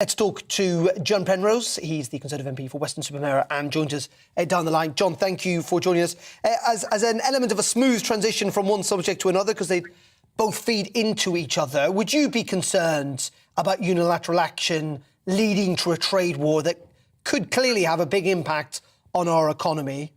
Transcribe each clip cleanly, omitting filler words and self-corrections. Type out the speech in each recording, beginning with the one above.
Let's talk to John Penrose. He's the Conservative MP for Weston-super-Mare and joins us down the line. John, thank you for joining us. As an element of a smooth transition from one subject to another, because they both feed into each other, would you be concerned about unilateral action leading to a trade war that could clearly have a big impact on our economy?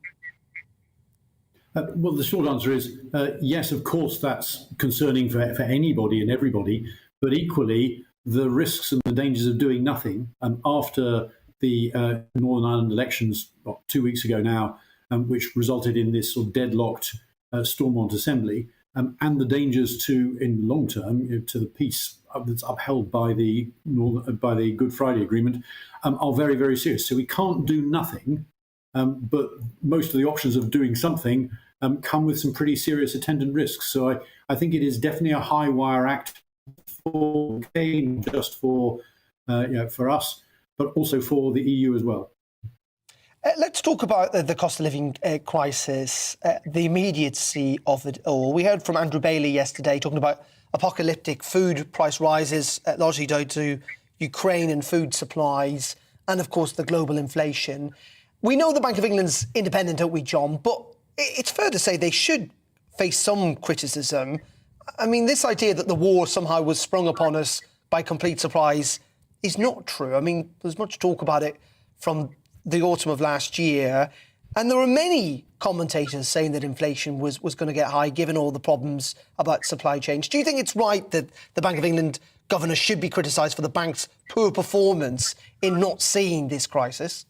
Well, the short answer is yes, of course, that's concerning for anybody and everybody, but equally, the risks and the dangers of doing nothing after the Northern Ireland elections 2 weeks ago now, which resulted in this sort of deadlocked Stormont Assembly, and the dangers to, in the long term, to the peace that's upheld by the Good Friday Agreement, are very, very serious. So we can't do nothing, but most of the options of doing something come with some pretty serious attendant risks. So I think it is definitely a high wire act for just for us, but also for the EU as well. Let's talk about the cost of living crisis, the immediacy of it all. We heard from Andrew Bailey yesterday talking about apocalyptic food price rises, largely due to Ukraine and food supplies, and of course the global inflation. We know the Bank of England's independent, don't we, John? But it's fair to say they should face some criticism. I mean, this idea that the war somehow was sprung upon us by complete surprise is not true. I mean, there's much talk about it from the autumn of last year. And there were many commentators saying that inflation was going to get high, given all the problems about supply chains. Do you think it's right that the Bank of England governor should be criticised for the bank's poor performance in not seeing this crisis?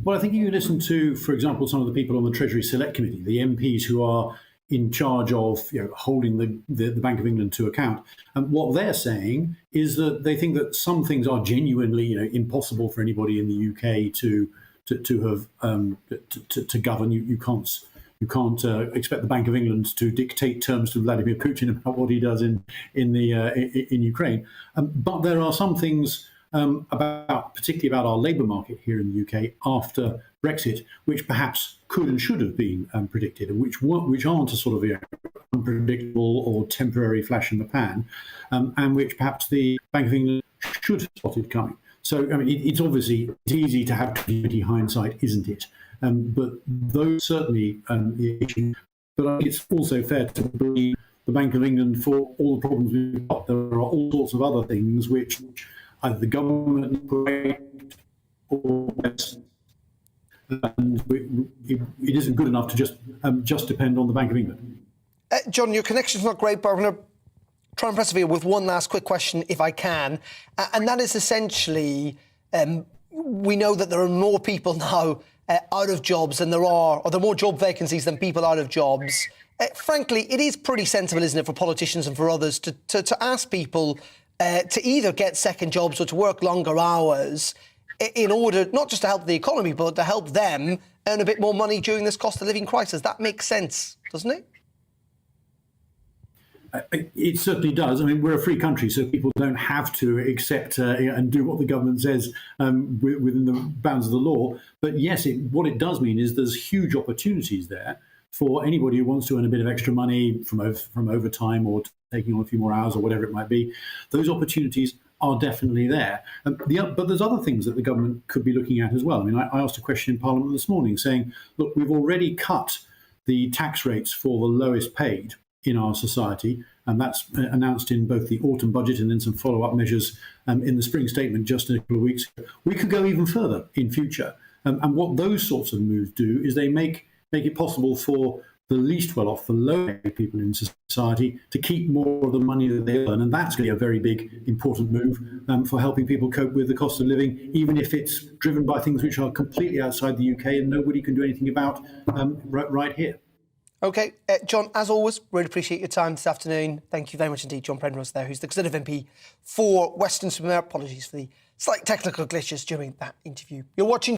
Well, I think you listen to, for example, some of the people on the Treasury Select Committee, the MPs who are in charge of holding the Bank of England to account. And what they're saying is that they think that some things are genuinely impossible for anybody in the UK to govern. You can't expect the Bank of England to dictate terms to Vladimir Putin about what he does in Ukraine. But there are some things particularly about our labour market here in the UK after Brexit, which perhaps could and should have been predicted, and which aren't a sort of unpredictable or temporary flash in the pan, and which perhaps the Bank of England should have spotted coming. So, I mean, it's easy to have 20/20 hindsight, isn't it? But those certainly the issue. But I think it's also fair to blame the Bank of England for all the problems we've got. There are all sorts of other things which either the government or and it isn't good enough to just depend on the Bank of England. John, your connection's not great, but I'm going to try and persevere with one last quick question, if I can. And that is essentially, we know that there are more people now out of jobs than there are more job vacancies than people out of jobs. Frankly, it is pretty sensible, isn't it, for politicians and for others to ask people to either get second jobs or to work longer hours in order not just to help the economy, but to help them earn a bit more money during this cost of living crisis. That makes sense, doesn't it? It certainly does. I mean, we're a free country, so people don't have to accept and do what the government says within the bounds of the law. But yes, what it does mean is there's huge opportunities there for anybody who wants to earn a bit of extra money from overtime or taking on a few more hours or whatever it might be. Those opportunities are definitely there. But there's other things that the government could be looking at as well. I mean, I asked a question in Parliament this morning saying, look, we've already cut the tax rates for the lowest paid in our society, and that's announced in both the autumn budget and then some follow-up measures in the spring statement just a couple of weeks ago. We could go even further in future. And what those sorts of moves do is they make it possible for the least well-off, the low-paid people in society to keep more of the money that they earn. And that's going to be a very big, important move for helping people cope with the cost of living, even if it's driven by things which are completely outside the UK and nobody can do anything about right here. OK, John, as always, really appreciate your time this afternoon. Thank you very much indeed, John Penrose there, who's the Conservative MP for Weston-super-Mare. Apologies for the slight technical glitches during that interview. You're watching